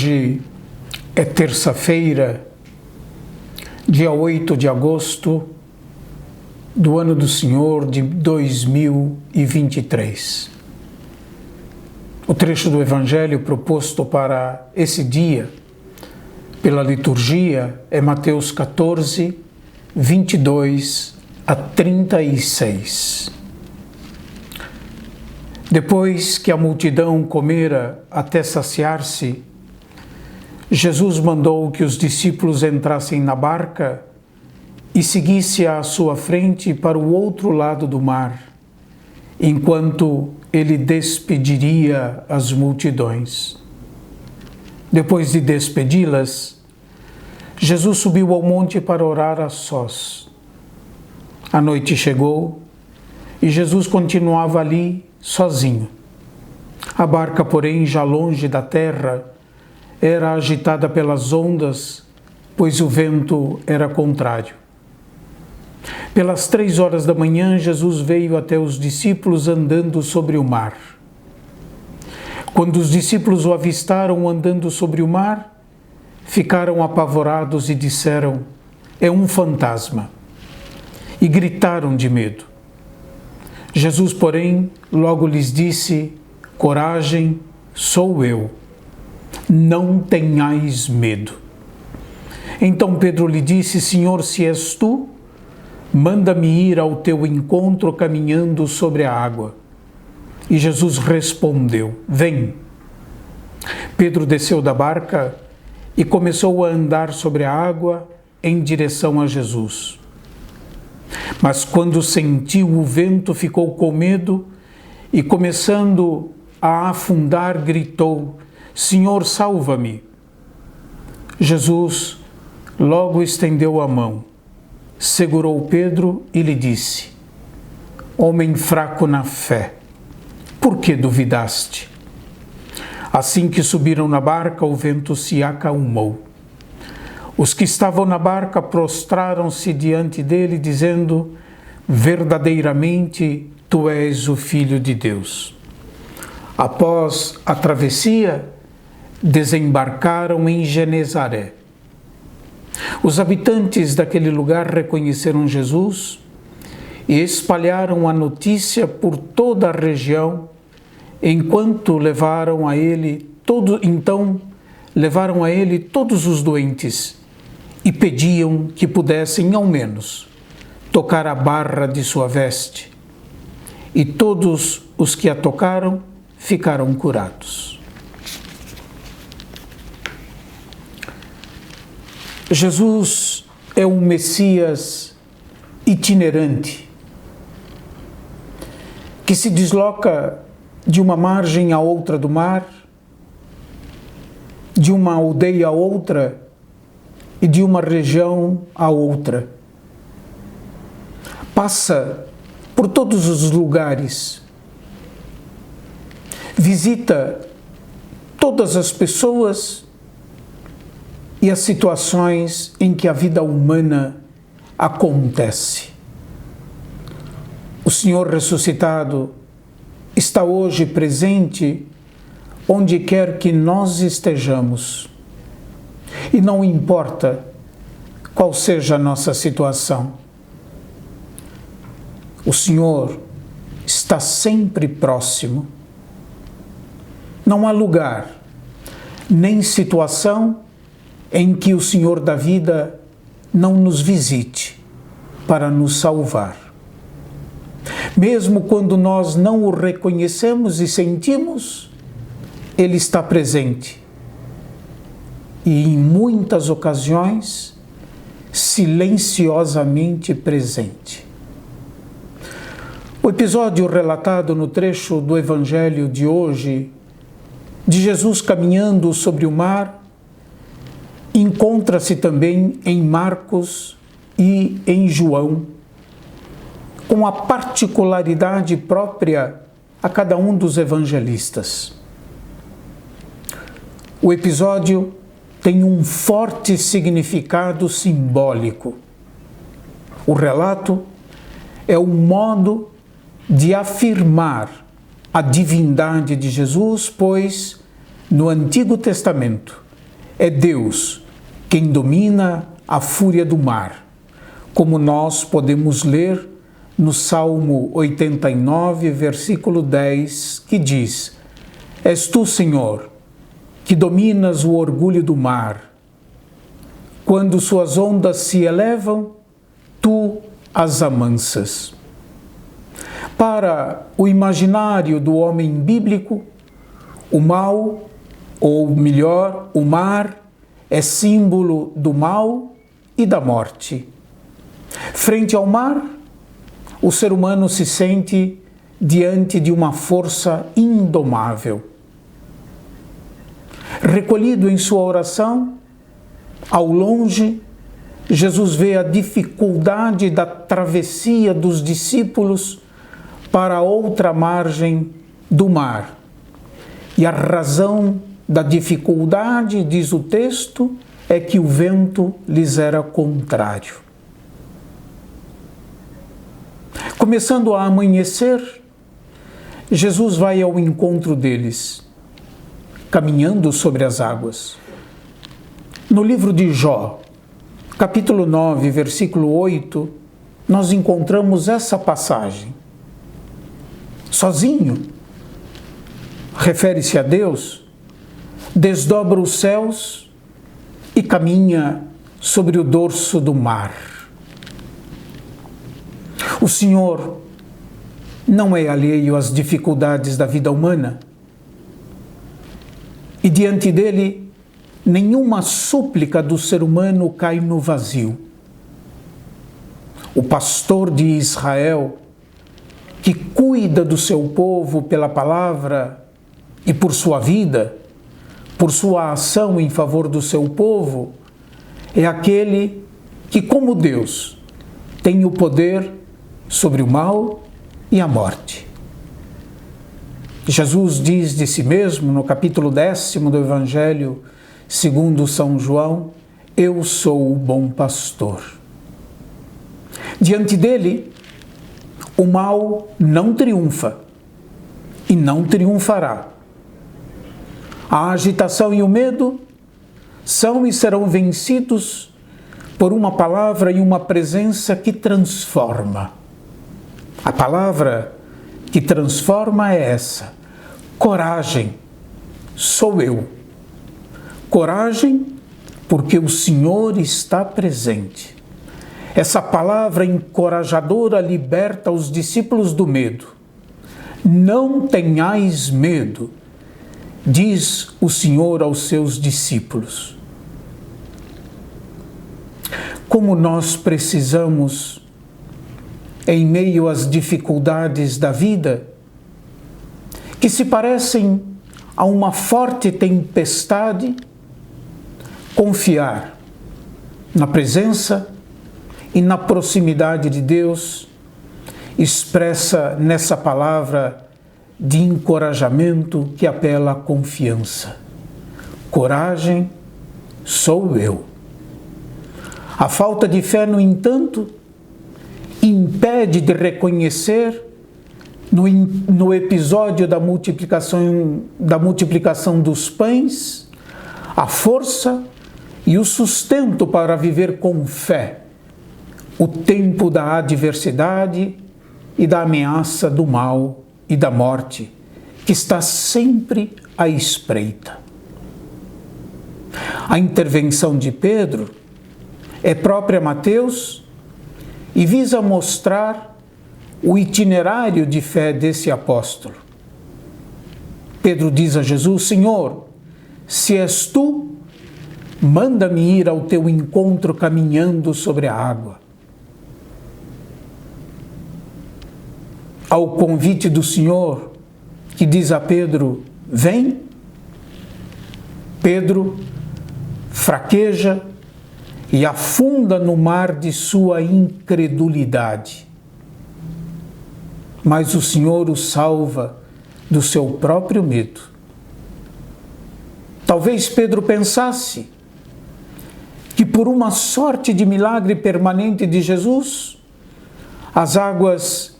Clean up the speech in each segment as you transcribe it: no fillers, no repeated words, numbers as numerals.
Hoje é terça-feira, dia 8 de agosto do ano do Senhor de 2023. O trecho do Evangelho proposto para esse dia, pela liturgia, é Mateus 14, 22 a 36. Depois que a multidão comera até saciar-se, Jesus mandou que os discípulos entrassem na barca e seguisse à sua frente para o outro lado do mar, enquanto ele despediria as multidões. Depois de despedi-las, Jesus subiu ao monte para orar a sós. A noite chegou e Jesus continuava ali sozinho. A barca, porém, já longe da terra, era agitada pelas ondas, pois o vento era contrário. Pelas 3 horas da manhã, Jesus veio até os discípulos andando sobre o mar. Quando os discípulos o avistaram andando sobre o mar, ficaram apavorados e disseram: "É um fantasma!" E gritaram de medo. Jesus, porém, logo lhes disse: "Coragem, sou eu. Não tenhais medo." Então Pedro lhe disse: "Senhor, se és tu, manda-me ir ao teu encontro caminhando sobre a água." E Jesus respondeu: "Vem." Pedro desceu da barca e começou a andar sobre a água em direção a Jesus. Mas quando sentiu o vento, ficou com medo e, começando a afundar, gritou: "Senhor, salva-me." Jesus logo estendeu a mão, segurou Pedro e lhe disse: "Homem fraco na fé, por que duvidaste?" Assim que subiram na barca, o vento se acalmou. Os que estavam na barca prostraram-se diante dele, dizendo: "Verdadeiramente, tu és o Filho de Deus." Após a travessia, desembarcaram em Genezaré. Os habitantes daquele lugar reconheceram Jesus e espalharam a notícia por toda a região, enquanto levaram a ele todos os doentes e pediam que pudessem, ao menos, tocar a barra de sua veste. E todos os que a tocaram ficaram curados. Jesus é um Messias itinerante, que se desloca de uma margem a outra do mar, de uma aldeia a outra e de uma região a outra. Passa por todos os lugares, visita todas as pessoas e as situações em que a vida humana acontece. O Senhor ressuscitado está hoje presente onde quer que nós estejamos. E não importa qual seja a nossa situação, o Senhor está sempre próximo. Não há lugar, nem situação em que o Senhor da vida não nos visite para nos salvar. Mesmo quando nós não o reconhecemos e sentimos, Ele está presente. E em muitas ocasiões, silenciosamente presente. O episódio relatado no trecho do Evangelho de hoje, de Jesus caminhando sobre o mar, encontra-se também em Marcos e em João, com a particularidade própria a cada um dos evangelistas. O episódio tem um forte significado simbólico. O relato é um modo de afirmar a divindade de Jesus, pois no Antigo Testamento é Deus quem domina a fúria do mar, como nós podemos ler no Salmo 89, versículo 10, que diz: És tu, Senhor, que dominas o orgulho do mar. Quando suas ondas se elevam, tu as amansas. Para o imaginário do homem bíblico, o mal, ou melhor, o mar, é símbolo do mal e da morte. Frente ao mar, o ser humano se sente diante de uma força indomável. Recolhido em sua oração, ao longe, Jesus vê a dificuldade da travessia dos discípulos para a outra margem do mar. E a razão da dificuldade, diz o texto, é que o vento lhes era contrário. Começando a amanhecer, Jesus vai ao encontro deles, caminhando sobre as águas. No livro de Jó, capítulo 9, versículo 8, nós encontramos essa passagem. Sozinho, refere-se a Deus, desdobra os céus e caminha sobre o dorso do mar. O Senhor não é alheio às dificuldades da vida humana e diante dele nenhuma súplica do ser humano cai no vazio. O pastor de Israel, que cuida do seu povo pela palavra e por sua vida, por sua ação em favor do seu povo, é aquele que, como Deus, tem o poder sobre o mal e a morte. Jesus diz de si mesmo, no capítulo 10 do Evangelho segundo São João: eu sou o bom pastor. Diante dele, o mal não triunfa e não triunfará. A agitação e o medo são e serão vencidos por uma palavra e uma presença que transforma. A palavra que transforma é essa: coragem, sou eu. Coragem, porque o Senhor está presente. Essa palavra encorajadora liberta os discípulos do medo. Não tenhais medo, diz o Senhor aos seus discípulos. Como nós precisamos, em meio às dificuldades da vida, que se parecem a uma forte tempestade, confiar na presença e na proximidade de Deus, expressa nessa palavra de encorajamento que apela à confiança. Coragem, sou eu. A falta de fé, no entanto, impede de reconhecer no episódio da multiplicação dos pães a força e o sustento para viver com fé o tempo da adversidade e da ameaça do mal e da morte, que está sempre à espreita. A intervenção de Pedro é própria a Mateus e visa mostrar o itinerário de fé desse apóstolo. Pedro diz a Jesus: Senhor, se és tu, manda-me ir ao teu encontro caminhando sobre a água. Ao convite do Senhor, que diz a Pedro: vem, Pedro fraqueja e afunda no mar de sua incredulidade. Mas o Senhor o salva do seu próprio medo. Talvez Pedro pensasse que por uma sorte de milagre permanente de Jesus, as águas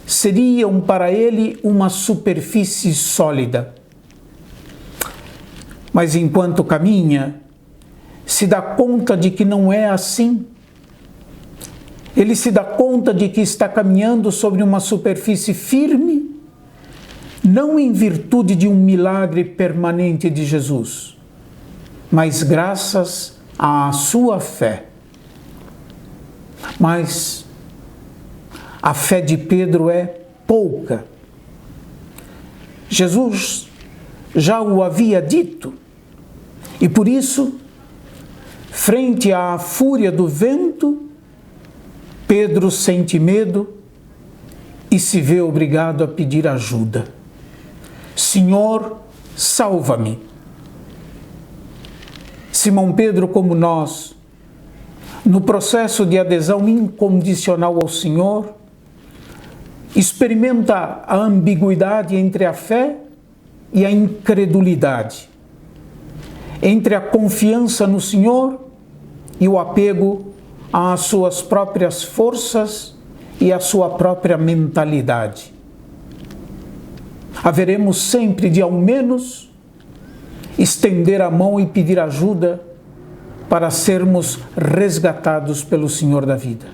seriam para ele uma superfície sólida. Mas enquanto caminha, se dá conta de que não é assim. Ele se dá conta de que está caminhando sobre uma superfície firme, não em virtude de um milagre permanente de Jesus, mas graças à sua fé. Mas a fé de Pedro é pouca. Jesus já o havia dito, e por isso, frente à fúria do vento, Pedro sente medo e se vê obrigado a pedir ajuda. Senhor, salva-me. Simão Pedro, como nós, no processo de adesão incondicional ao Senhor, experimenta a ambiguidade entre a fé e a incredulidade, entre a confiança no Senhor e o apego às suas próprias forças e à sua própria mentalidade. Haveremos sempre de, ao menos, estender a mão e pedir ajuda para sermos resgatados pelo Senhor da vida.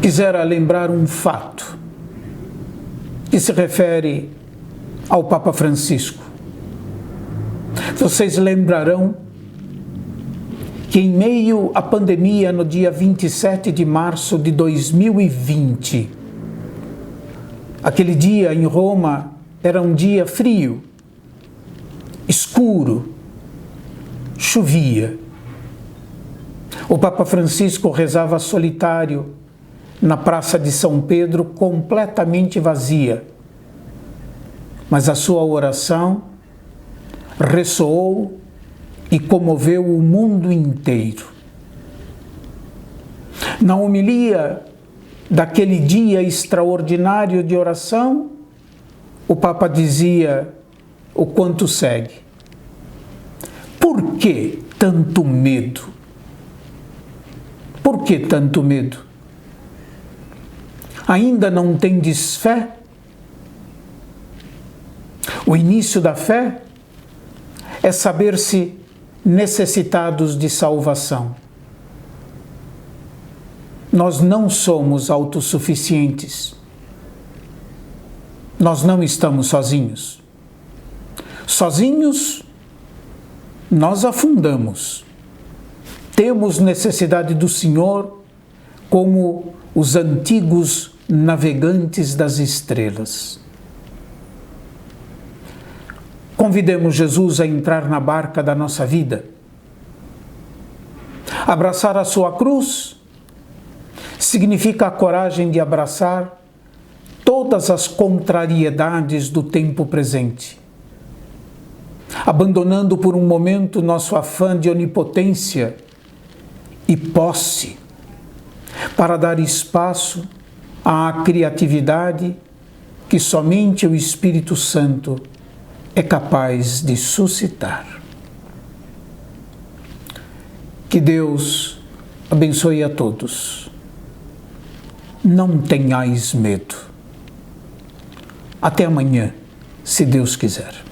Quisera lembrar um fato que se refere ao Papa Francisco. Vocês lembrarão que em meio à pandemia, no dia 27 de março de 2020, aquele dia em Roma era um dia frio, escuro, chovia. O Papa Francisco rezava solitário na Praça de São Pedro, completamente vazia, mas a sua oração ressoou e comoveu o mundo inteiro. Na homilia daquele dia extraordinário de oração, o Papa dizia o quanto segue: por que tanto medo? Por que tanto medo? Ainda não tendes fé? O início da fé é saber-se necessitados de salvação. Nós não somos autossuficientes. Nós não estamos sozinhos. Sozinhos, nós afundamos. Temos necessidade do Senhor como os antigos navegantes das estrelas. Convidemos Jesus a entrar na barca da nossa vida. Abraçar a sua cruz significa a coragem de abraçar todas as contrariedades do tempo presente, abandonando por um momento nosso afã de onipotência e posse, para dar espaço à criatividade que somente o Espírito Santo é capaz de suscitar. Que Deus abençoe a todos. Não tenhais medo. Até amanhã, se Deus quiser.